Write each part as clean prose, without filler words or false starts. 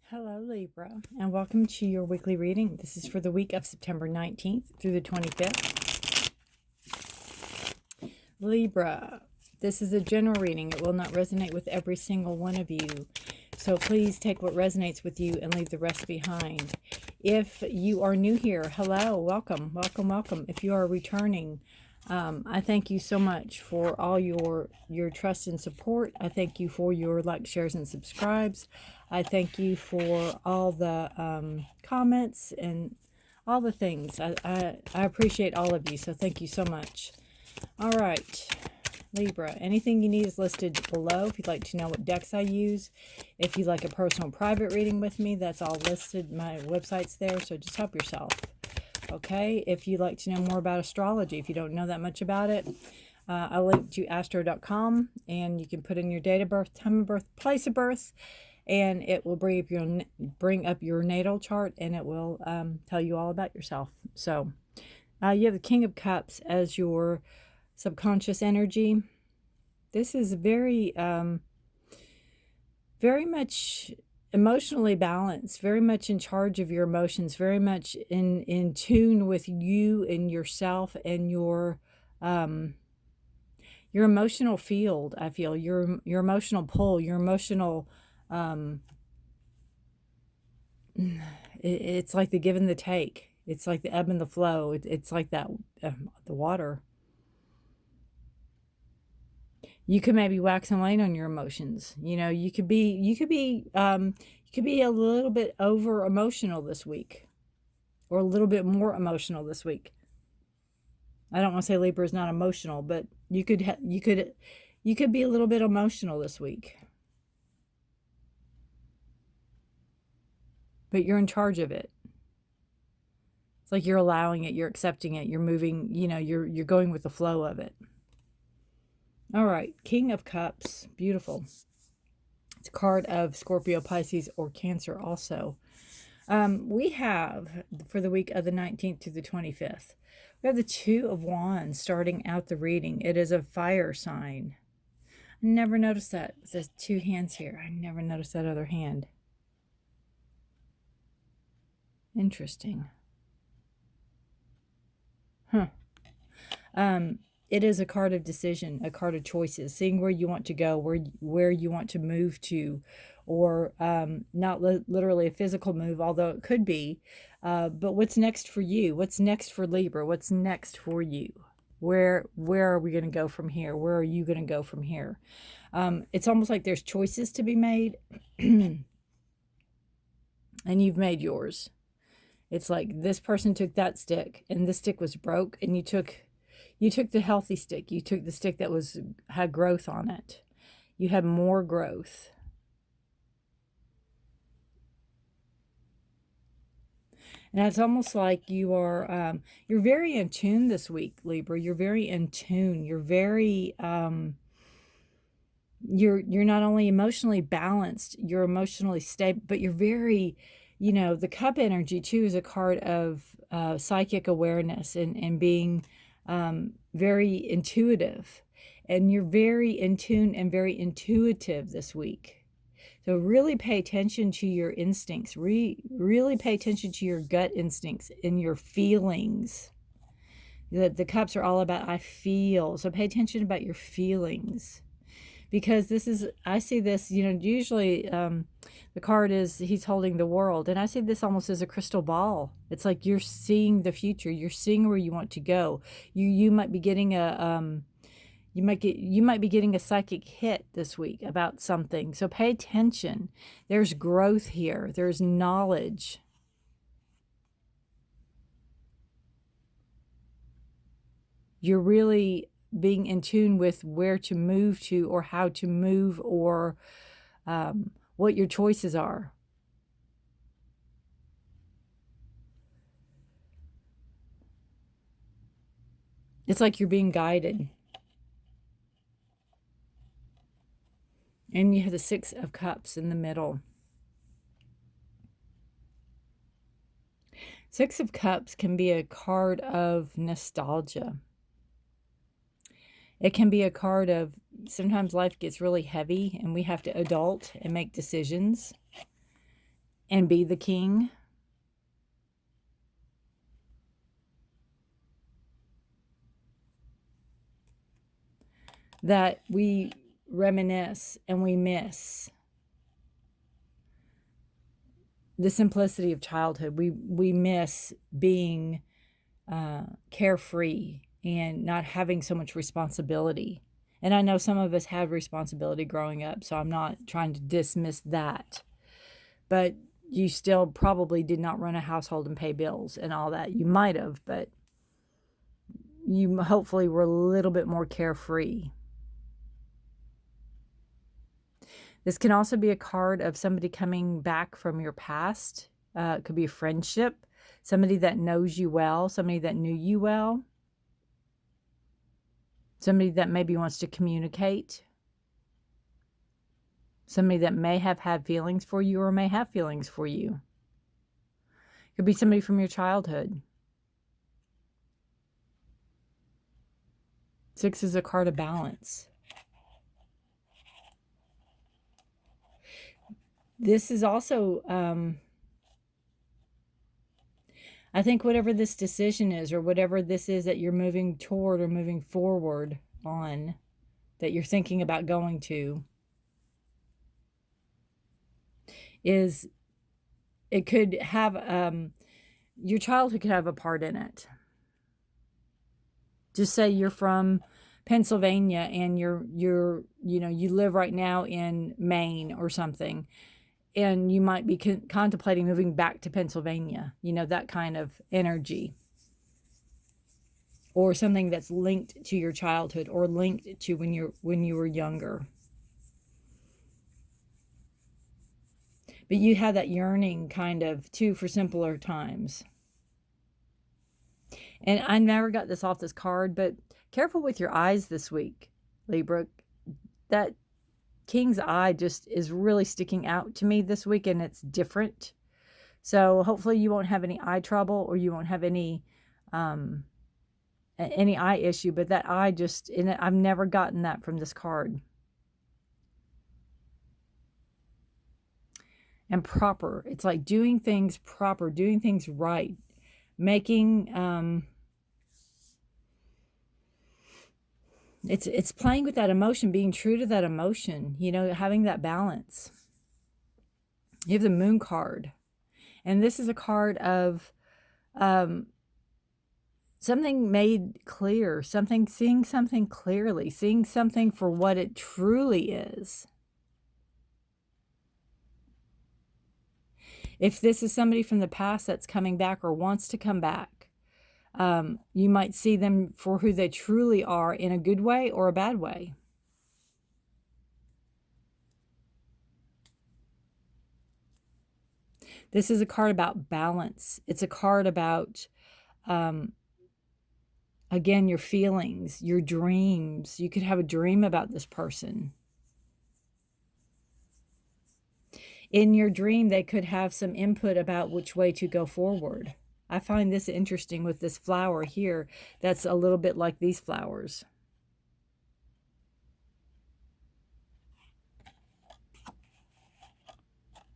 Hello, Libra, and welcome to your weekly reading. This is for the week of September 19th through the 25th. Libra, this is a general reading. It will not resonate with every single one of you. So please take what resonates with you and leave the rest behind. If you are new here, hello, welcome, welcome, welcome. If you are returning, I thank you so much for all your trust and support. I thank you for your likes, shares, and subscribes. I thank you for all the comments and all the things. I appreciate all of you, so thank you so much. All right, Libra, anything you need is listed below. If you'd like to know what decks I use, if you'd like a personal private reading with me, that's all listed. My website's there, so just help yourself. Okay, if you'd like to know more about astrology, if you don't know that much about it, I'll link to astro.com, and you can put in your date of birth, time of birth, place of birth, and it will bring up your natal chart, and it will tell you all about yourself. So you have the King of Cups as your subconscious energy. This is very much emotionally balanced, very much in charge of your emotions, very much in tune with you and yourself and your emotional field. I feel your emotional pull, your emotional it's like the give and the take. It's like the ebb and the flow. It's like that the water. You could maybe wax and wane on your emotions. You know, you could be a little bit over emotional this week, or a little bit more emotional this week. I don't want to say Libra is not emotional, but you could be a little bit emotional this week. But you're in charge of it. It's like you're allowing it, you're accepting it, you're moving, you know, you're going with the flow of it. All right, King of Cups, beautiful. It's a card of Scorpio, Pisces, or Cancer also. We have, for the week of the 19th to the 25th, we have the Two of Wands starting out the reading. It is a fire sign. I never noticed that. There's two hands here. I never noticed that other hand. Interesting. Huh. It is a card of decision, a card of choices, seeing where you want to go, where you want to move to, or not literally a physical move, although it could be, but what's next for you? What's next for Libra? What's next for you? Where are we going to go from here? Where are you going to go from here? It's almost like there's choices to be made, and you've made yours. It's like this person took that stick, and this stick was broke, and you took the healthy stick. You took the stick that had growth on it. You had more growth. And it's almost like you're very in tune this week, Libra. You're very in tune. You're very you're not only emotionally balanced, you're emotionally stable, but you're very, you know, the cup energy too is a card of psychic awareness and being very intuitive, and you're very in tune and very intuitive this week. So really pay attention to your instincts. Really pay attention to your gut instincts and your feelings. The cups are all about I feel. So pay attention about your feelings. Because I see this, you know, usually the card is he's holding the world. And I see this almost as a crystal ball. It's like you're seeing the future. You're seeing where you want to go. You might be getting you might be getting a psychic hit this week about something. So pay attention. There's growth here. There's knowledge. You're really being in tune with where to move to, or how to move, or what your choices are. It's like you're being guided. And you have the Six of Cups in the middle. Six of Cups can be a card of nostalgia. It can be a card of sometimes life gets really heavy and we have to adult and make decisions. and be the king. That we reminisce and we miss the simplicity of childhood. We miss being carefree and not having so much responsibility. And I know some of us had responsibility growing up, so I'm not trying to dismiss that. But you still probably did not run a household and pay bills and all that. You might have, but you hopefully were a little bit more carefree. This can also be a card of somebody coming back from your past. It could be a friendship, somebody that knows you well, somebody that knew you well, somebody that maybe wants to communicate, somebody that may have had feelings for you or may have feelings for you. It could be somebody from your childhood. 6 is a card of balance. This is also, I think whatever this decision is, or whatever this is that you're moving toward or moving forward on, that you're thinking about going to, is, it could have, your childhood could have a part in it. Just say you're from Pennsylvania and you live right now in Maine or something. And you might be contemplating moving back to Pennsylvania, that kind of energy. Or something that's linked to your childhood or linked to when you were younger. But you have that yearning kind of too for simpler times. And I never got this off this card, but careful with your eyes this week, Libra. That King's eye just is really sticking out to me this week, and it's different. So hopefully you won't have any eye trouble, or you won't have any eye issue. But that eye just, I've never gotten that from this card. And proper. It's like doing things proper, doing things right, making. It's playing with that emotion, being true to that emotion, having that balance. You have the Moon card. And this is a card of something made clear, seeing something clearly, seeing something for what it truly is. If this is somebody from the past that's coming back or wants to come back, you might see them for who they truly are, in a good way or a bad way. This is a card about balance. It's a card about, again, your feelings, your dreams. You could have a dream about this person. In your dream, they could have some input about which way to go forward. I find this interesting with this flower here that's a little bit like these flowers.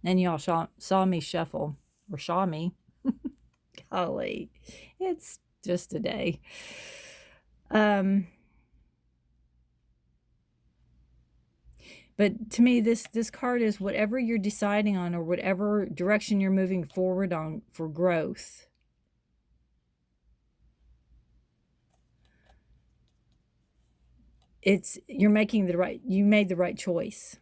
And y'all saw me shuffle, or saw me. Golly, it's just a day. But to me, this card is whatever you're deciding on, or whatever direction you're moving forward on for growth. You made the right choice.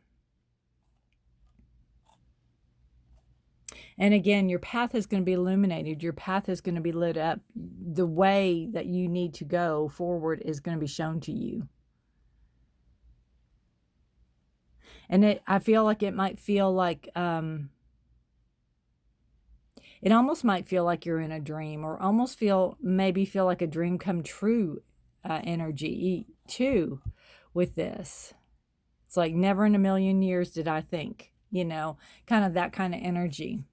And again, your path is going to be illuminated. Your path is going to be lit up. The way that you need to go forward is going to be shown to you. And I feel like it might feel like, it almost might feel like you're in a dream, or almost maybe feel like a dream come true energy too with this. It's like, never in a million years did I think, kind of that kind of energy.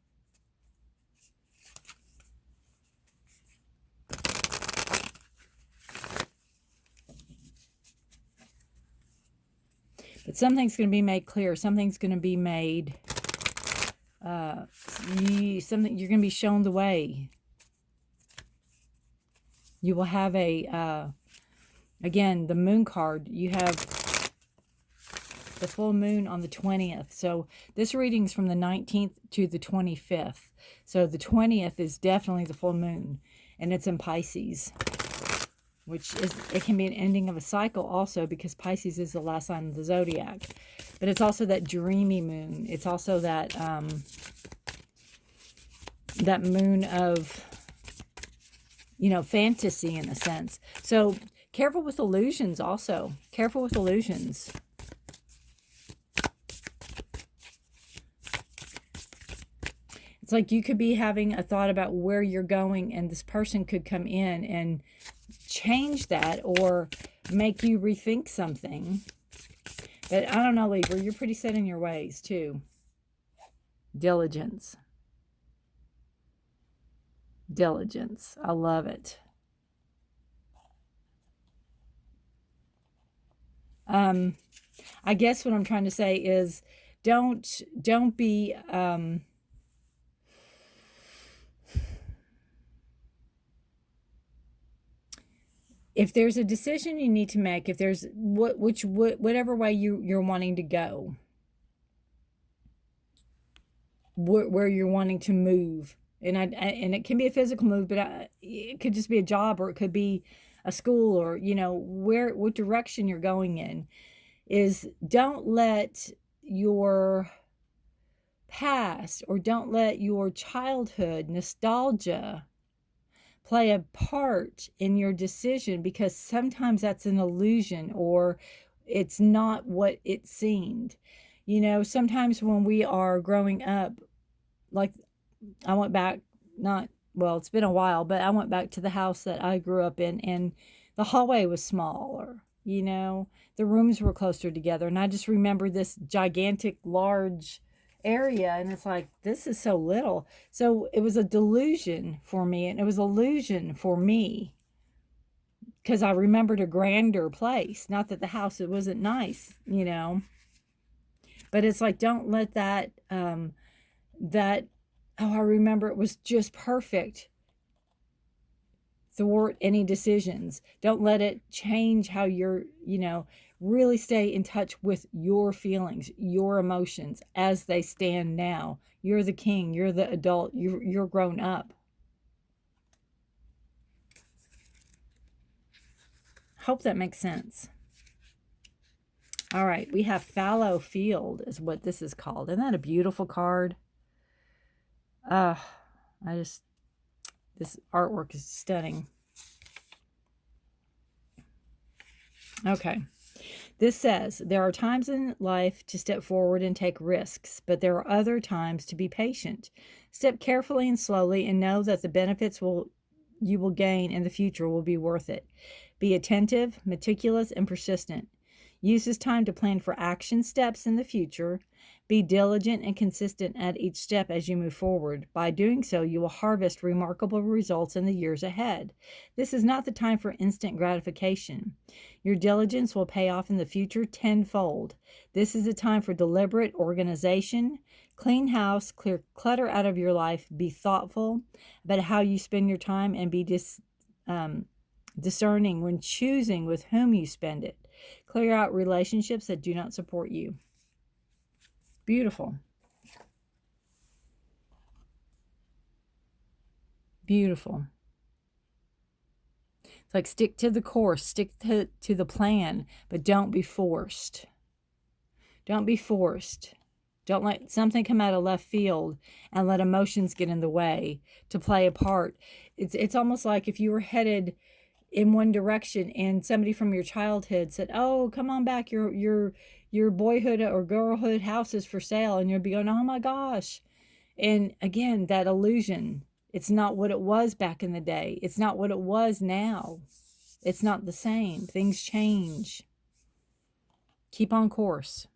But something's going to be made clear. Something's going to be made Something you're going to be shown the way. You will have again, the moon card. You have the full moon on the 20th. So this reading is from the 19th to the 25th. So the 20th is definitely the full moon, and it's in Pisces, which is, it can be an ending of a cycle also, because Pisces is the last sign of the zodiac. But it's also that dreamy moon. It's also that that moon of, you know, fantasy in a sense. So careful with illusions also. Careful with illusions. It's like you could be having a thought about where you're going, and this person could come in and change that or make you rethink something. But I don't know, Libra, you're pretty set in your ways too. Diligence. Diligence. I love it. I guess what I'm trying to say is don't be if there's a decision you need to make, if there's whatever way you're wanting to go, where you're wanting to move, and it can be a physical move, but it could just be a job, or it could be a school, or you know, what direction you're going in, is don't let your past, or don't let your childhood nostalgia play a part in your decision, because sometimes that's an illusion, or it's not what it seemed. You know, sometimes when we are growing up, like I went back, well, it's been a while, but I went back to the house that I grew up in, and the hallway was smaller, you know, the rooms were closer together, and I just remember this gigantic, large area, and it's like, this is so little. So it was a delusion for me, and it was illusion for me, because I remembered a grander place. Not that the house, it wasn't nice, you know, but it's like, don't let that oh, I remember it was just perfect, thwart any decisions. Don't let it change how you're, you know, really stay in touch with your feelings, your emotions as they stand now. You're the king, you're the adult, you're grown up. Hope that makes sense. All right, we have fallow field is what this is called. Isn't that a beautiful card? This artwork is stunning. Okay. This says, there are times in life to step forward and take risks, but there are other times to be patient. Step carefully and slowly, and know that the benefits you will gain in the future will be worth it. Be attentive, meticulous, and persistent. Use this time to plan for action steps in the future. Be diligent and consistent at each step as you move forward. By doing so, you will harvest remarkable results in the years ahead. This is not the time for instant gratification. Your diligence will pay off in the future tenfold. This is a time for deliberate organization. Clean house, clear clutter out of your life. Be thoughtful about how you spend your time, and be discerning when choosing with whom you spend it. Clear out relationships that do not support you. Beautiful. Beautiful. It's like, stick to the course, stick to the plan, but don't be forced. Don't be forced. Don't let something come out of left field and let emotions get in the way to play a part. It's almost like if you were headed in one direction and somebody from your childhood said, oh, come on back, your boyhood or girlhood house is for sale, and you'll be going, oh my gosh. And again, that illusion, it's not what it was back in the day. It's not what it was now. It's not the same. Things change. Keep on course.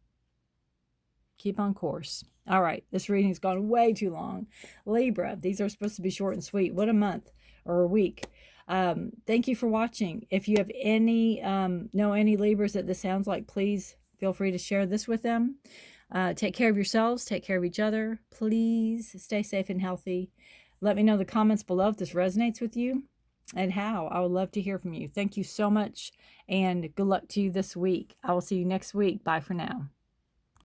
Keep on course. All right, this reading's gone way too long. Libra, these are supposed to be short and sweet. What a month or a week. Thank you for watching. If you have any know any Libras that this sounds like, please feel free to share this with them. Take care of yourselves. Take care of each other. Please stay safe and healthy. Let me know in the comments below if this resonates with you and how. I would love to hear from you. Thank you so much, and good luck to you this week. I will see you next week. Bye for now.